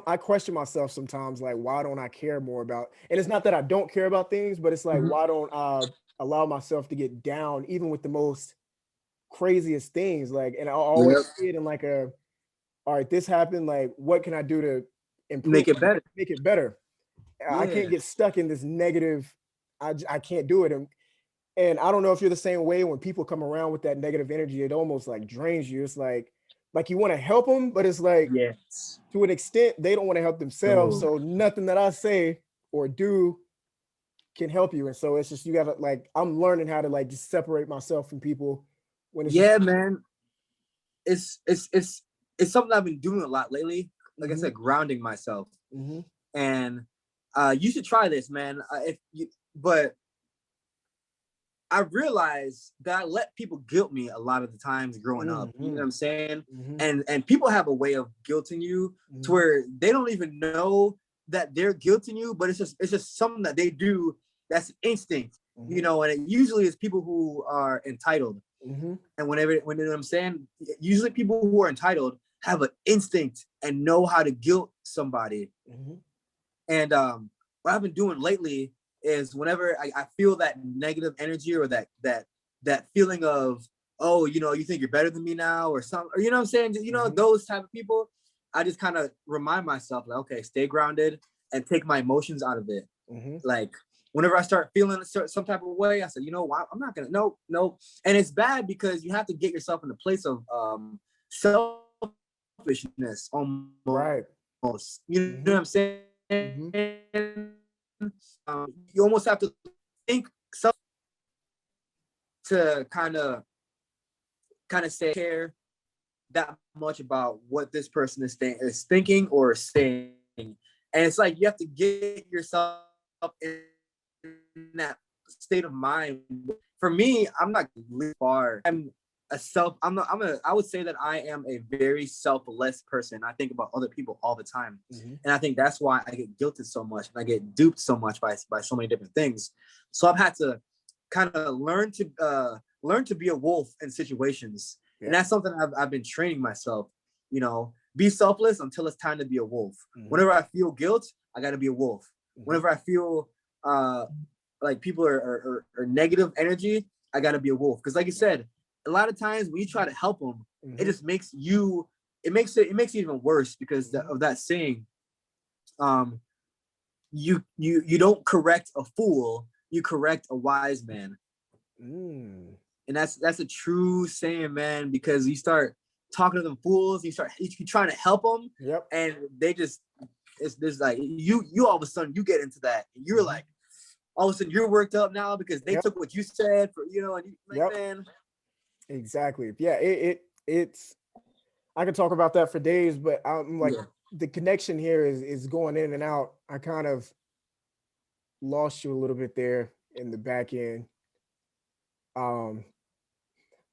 Speaker 2: I question myself sometimes, like, why don't I care more about? And it's not that I don't care about things, but it's like, why don't I allow myself to get down, even with the most craziest things? Like, and I always see it in like all right, this happened. Like, what can I do to improve?
Speaker 1: Make it better.
Speaker 2: Make it better. I can't get stuck in this negative. I can't do it. And I don't know if you're the same way. When people come around with that negative energy, it almost like drains you. It's like you want to help them, but it's like to an extent they don't want to help themselves. So nothing that I say or do can help you. And so it's just, you gotta I'm learning how to just separate myself from people when it's
Speaker 1: man. It's something I've been doing a lot lately. Like I said, grounding myself. And you should try this, man. But I realized that I let people guilt me a lot of the times growing up. You know what I'm saying? And people have a way of guilting you to where they don't even know that they're guilting you, but it's just something that they do that's instinct, you know, and it usually is people who are entitled. And when you know what I'm saying, usually people who are entitled have an instinct and know how to guilt somebody. And what I've been doing lately is whenever I feel that negative energy or that feeling of, oh, you know, you think you're better than me now or something, or you know what I'm saying? You know, those type of people, I just kind of remind myself, like, okay, stay grounded and take my emotions out of it. Like whenever I start feeling some type of way, I said, you know what, I'm not gonna, no. And it's bad because you have to get yourself in a place of selfishness almost.
Speaker 2: right.
Speaker 1: You know what I'm saying? You almost have to think to kind of say care that much about what this person is thinking or saying. And it's like you have to get yourself in that state of mind. For me, I'm not really far. I would say that I am a very selfless person. I think about other people all the time. And I think that's why I get guilted so much and I get duped so much by so many different things. So I've had to kind of learn to be a wolf in situations. And that's something I've been training myself, you know, be selfless until it's time to be a wolf. Whenever I feel guilt, I got to be a wolf. Whenever I feel like people are negative energy, I got to be a wolf. Because like you said, a lot of times when you try to help them, it just makes it even worse because of that saying. You don't correct a fool, you correct a wise man. And that's a true saying, man, because you start talking to them fools, you trying to help them, and they just there's like you all of a sudden you get into that and you're like, all of a sudden you're worked up now because they took what you said for, you know, and you like, man.
Speaker 2: Exactly. Yeah, it's I could talk about that for days, but I'm like the connection here is going in and out. I kind of lost you a little bit there in the back end.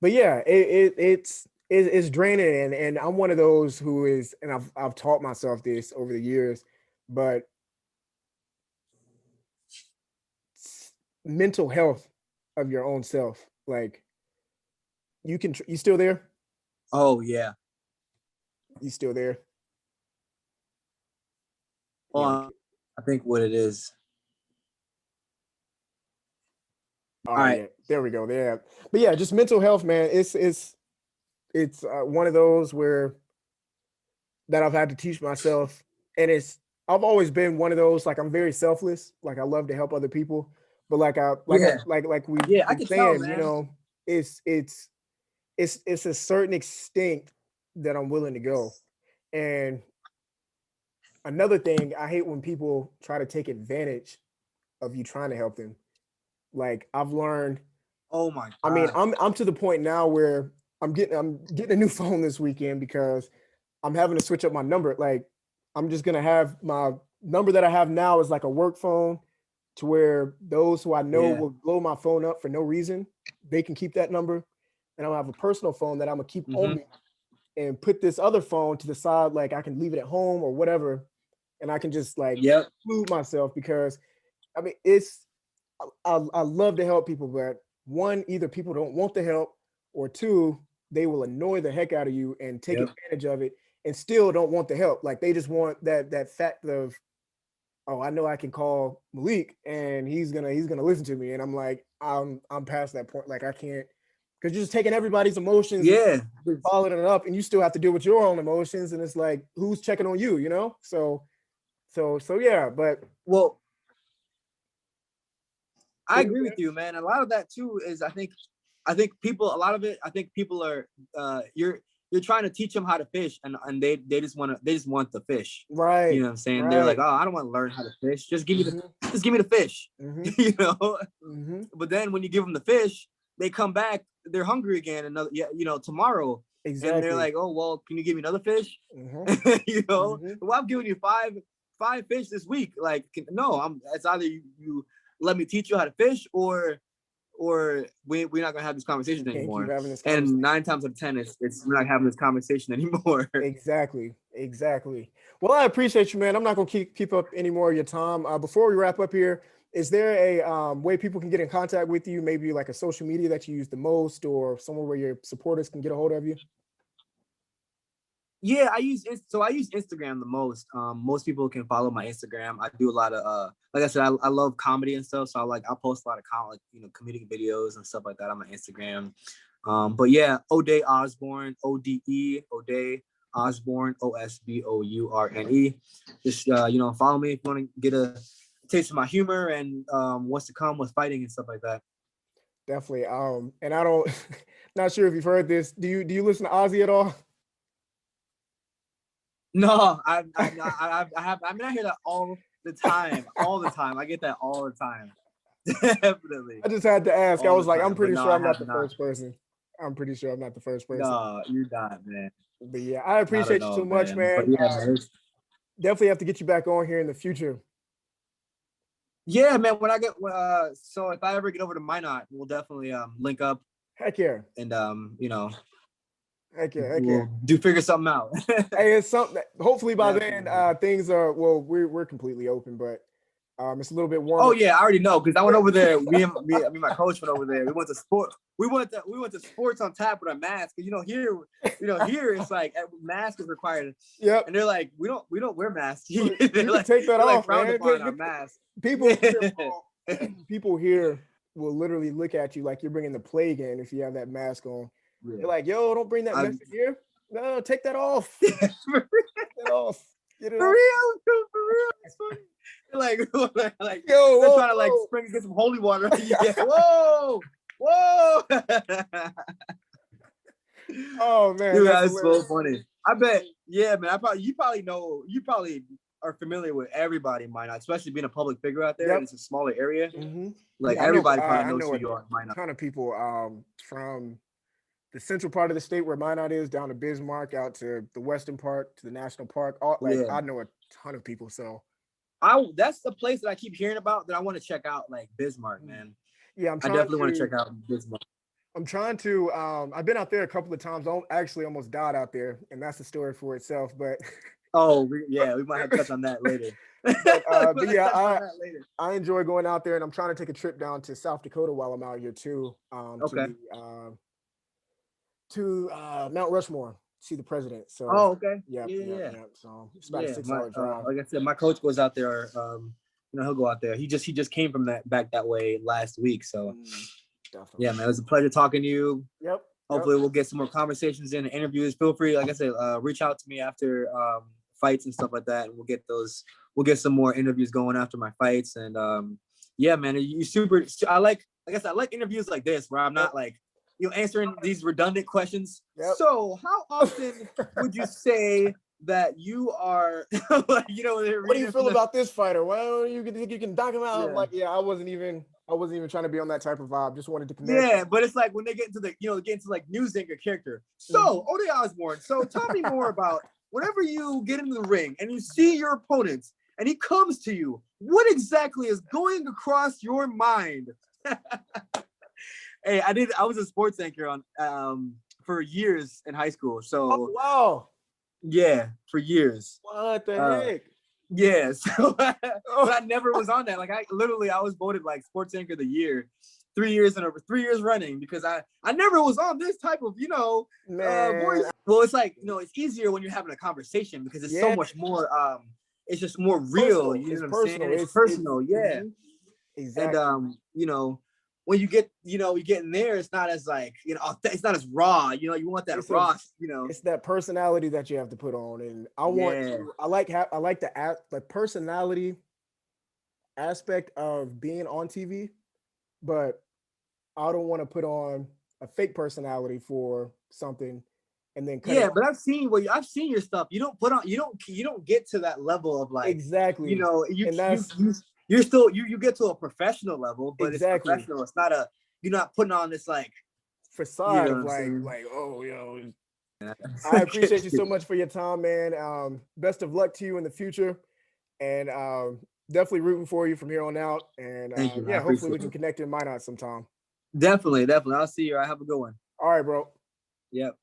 Speaker 2: but yeah, it's draining, and I'm one of those who is, and I've taught myself this over the years, but mental health of your own self, like you still there?
Speaker 1: Oh yeah.
Speaker 2: You still there? Yeah, we
Speaker 1: I think what it is.
Speaker 2: all
Speaker 1: All
Speaker 2: right,
Speaker 1: right.
Speaker 2: yeah, there we go. Yeah, but yeah, just mental health, man. It's one of those where that I've had to teach myself, and I've always been one of those, like, I'm very selfless, like I love to help other people, but
Speaker 1: Yeah.
Speaker 2: like we've
Speaker 1: Yeah, I
Speaker 2: been
Speaker 1: can tell,
Speaker 2: saying,
Speaker 1: man.
Speaker 2: it's it's a certain extent that I'm willing to go. And another thing, I hate when people try to take advantage of you trying to help them. Like I've learned,
Speaker 1: Oh my
Speaker 2: I mean,
Speaker 1: God.
Speaker 2: I'm to the point now where I'm getting a new phone this weekend because I'm having to switch up my number. Like I'm just gonna have my number that I have now is like a work phone, to where those who I know
Speaker 1: Yeah.
Speaker 2: will blow my phone up for no reason, they can keep that number. And I'll have a personal phone that I'm gonna keep on
Speaker 1: Mm-hmm.
Speaker 2: me, and put this other phone to the side, like I can leave it at home or whatever, and I can just like
Speaker 1: Yep.
Speaker 2: exclude myself, because I mean I love to help people, but one, either people don't want the help, or two, they will annoy the heck out of you and take
Speaker 1: Yep.
Speaker 2: advantage of it, and still don't want the help. Like they just want that fact of, oh, I know I can call Malik and he's gonna listen to me. And I'm like, I'm past that point. Like I can't, because you're just taking everybody's emotions and
Speaker 1: Yeah.
Speaker 2: following it up, and you still have to deal with your own emotions. And it's like, who's checking on you, you know? So yeah, but
Speaker 1: Well, I
Speaker 2: it,
Speaker 1: agree with you, man. A lot of that too is people, a lot of it, I think people are you're trying to teach them how to fish, and they just want the fish. You
Speaker 2: right,
Speaker 1: know what I'm saying? They're like,
Speaker 2: right.
Speaker 1: oh, I don't want to learn how to fish.
Speaker 2: Hmm.
Speaker 1: Just give me the fish.
Speaker 2: Hmm.
Speaker 1: You know?
Speaker 2: Hmm.
Speaker 1: But then when you give them the fish, they come back, they're hungry again another, yeah, tomorrow. And they're
Speaker 2: Exactly.
Speaker 1: like, oh well, can you give me another fish?
Speaker 2: Hmm.
Speaker 1: You know,
Speaker 2: Hmm.
Speaker 1: well, I'm giving you five fish this week. Like, no, it's either you let me teach you how to fish, or we're not gonna have this conversation
Speaker 2: Can't keep
Speaker 1: anymore.
Speaker 2: having this
Speaker 1: And
Speaker 2: conversation.
Speaker 1: 9 times out of 10, it's we're not having this conversation anymore.
Speaker 2: Exactly. Exactly. Well, I appreciate you, man. I'm not gonna keep up any more of your time. Before we wrap up here, is there a way people can get in contact with you? Maybe like a social media that you use the most, or somewhere where your supporters can get a hold of you?
Speaker 1: Yeah, I use Instagram the most. Most people can follow my Instagram. I do a lot of like I said, I love comedy and stuff. So I post a lot of like, comedic videos and stuff like that on my Instagram. But yeah, Ode Osbourne, Ode Osbourne, Osbourne. Just follow me if you want to get a taste of my humor and what's to come with fighting and stuff like that.
Speaker 2: Definitely. And I don't, not sure if you've heard this. Do you listen to Ozzy at all?
Speaker 1: No, I have. I mean, I hear that all the time, all the time. I get that all the time. Definitely,
Speaker 2: I just had to ask. I
Speaker 1: all
Speaker 2: was
Speaker 1: the
Speaker 2: like, I'm
Speaker 1: time. But
Speaker 2: pretty
Speaker 1: no,
Speaker 2: sure
Speaker 1: I
Speaker 2: I'm not
Speaker 1: have
Speaker 2: the
Speaker 1: not.
Speaker 2: first person. I'm pretty sure I'm not the first person.
Speaker 1: No, you're not, man.
Speaker 2: But yeah, I
Speaker 1: I don't
Speaker 2: appreciate you so
Speaker 1: know,
Speaker 2: much,
Speaker 1: man. But
Speaker 2: man.
Speaker 1: yeah, man.
Speaker 2: Definitely have to get you back on here in the future.
Speaker 1: Yeah, man. When I get so if I ever get over to Minot, we'll definitely link up
Speaker 2: Heck yeah.
Speaker 1: and
Speaker 2: Heck yeah. Heck yeah.
Speaker 1: we'll figure something out.
Speaker 2: Hey, it's something that hopefully by then
Speaker 1: Definitely.
Speaker 2: things are, well, we're completely open, but it's a little bit
Speaker 1: Oh
Speaker 2: warmer.
Speaker 1: yeah, I already know because I went over there. Me and my coach went over there. We went to sport. We went to sports on tap with a mask. Here it's like mask is required,
Speaker 2: Yep.
Speaker 1: and they're like, we don't wear masks.
Speaker 2: Well,
Speaker 1: they're
Speaker 2: you can
Speaker 1: like
Speaker 2: take that
Speaker 1: they're like
Speaker 2: off,
Speaker 1: frowned
Speaker 2: man.
Speaker 1: upon our masks.
Speaker 2: People here people here will literally look at you like you're bringing the plague in if you have that mask on.
Speaker 1: Yeah.
Speaker 2: They're like, yo, don't bring that
Speaker 1: I,
Speaker 2: mess in here. No, take that off.
Speaker 1: for
Speaker 2: Take that off. Get it off.
Speaker 1: real, for real. It's funny. Like
Speaker 2: Yo,
Speaker 1: they're
Speaker 2: whoa,
Speaker 1: trying to like
Speaker 2: whoa.
Speaker 1: get some holy water. Yeah. Whoa. Whoa.
Speaker 2: Oh man,
Speaker 1: Dude,
Speaker 2: that's
Speaker 1: that's so
Speaker 2: hilarious.
Speaker 1: funny. I bet. Yeah, man. You probably are familiar with everybody in Minot, especially being a public figure out there, and
Speaker 2: Yep.
Speaker 1: it's a smaller area.
Speaker 2: Hmm.
Speaker 1: Like
Speaker 2: Yeah, I know.
Speaker 1: everybody probably
Speaker 2: I
Speaker 1: knows
Speaker 2: know
Speaker 1: who
Speaker 2: a
Speaker 1: you are in Minot.
Speaker 2: ton of people from the central part of the state where Minot is, down to Bismarck, out to the western part, to the national park. All, like,
Speaker 1: Yeah.
Speaker 2: I know a ton of people. So
Speaker 1: That's the place that I keep hearing about that I want to check out, like Bismarck, man.
Speaker 2: yeah, I'm
Speaker 1: I
Speaker 2: trying
Speaker 1: definitely want to
Speaker 2: to.
Speaker 1: check out Bismarck.
Speaker 2: I'm trying to. I've been out there a couple of times. I actually almost died out there, and that's a story for itself. But
Speaker 1: Oh, we might have to touch on that later.
Speaker 2: but yeah, I enjoy going out there, and I'm trying to take a trip down to South Dakota while I'm out here too.
Speaker 1: Okay.
Speaker 2: To Mount Rushmore, see the president. So.
Speaker 1: Oh, okay.
Speaker 2: Yeah. So it's about a 6-hour
Speaker 1: My,
Speaker 2: drive.
Speaker 1: like I said, my coach goes out there. He'll go out there. He just came from back that way last week. So.
Speaker 2: Definitely.
Speaker 1: Yeah, man, it was a pleasure talking to you.
Speaker 2: Yep.
Speaker 1: Hopefully we'll get some more conversations in and interviews. Feel free, like I said, reach out to me after fights and stuff like that, and we'll get some more interviews going after my fights. And yeah, man, I like interviews like this where I'm not like, answering these redundant questions.
Speaker 2: Yep.
Speaker 1: So how often would you say that you are
Speaker 2: what do you feel about this fighter? Well, you can dock him out.
Speaker 1: Yeah.
Speaker 2: I'm like, I wasn't even trying to be on that type of vibe. Just wanted to connect.
Speaker 1: Yeah, but it's like when they get into like news anchor character. So Ode Osbourne, so tell me more about whenever you get into the ring and you see your opponents and he comes to you, what exactly is going across your mind? Hey, I was a sports anchor on for years in high school. So
Speaker 2: wow.
Speaker 1: Yeah, for years.
Speaker 2: What the heck?
Speaker 1: Yeah, so but I never was on that. Like I was voted like sports anchor of the year 3 years running because I never was on this type of voice. Well, it's like it's easier when you're having a conversation because it's so much more it's just more real. You know what I'm saying? It's personal, yeah.
Speaker 2: Exactly.
Speaker 1: And when you get in there, it's not as like it's not as raw. You want that raw.
Speaker 2: It's that personality that you have to put on, and I like the personality aspect of being on TV, but I don't want to put on a fake personality for something and then cut
Speaker 1: but I've seen your stuff. You don't get to that level of like
Speaker 2: exactly.
Speaker 1: You get to a professional level, but
Speaker 2: exactly.
Speaker 1: It's professional. It's not you're not putting on this like
Speaker 2: facade of like I appreciate you so much for your time, man. Best of luck to you in the future, and definitely rooting for you from here on out. And
Speaker 1: thank you,
Speaker 2: hopefully we can connect in Minot sometime.
Speaker 1: Definitely. I'll see you. I have a good one.
Speaker 2: All right, bro.
Speaker 1: Yep.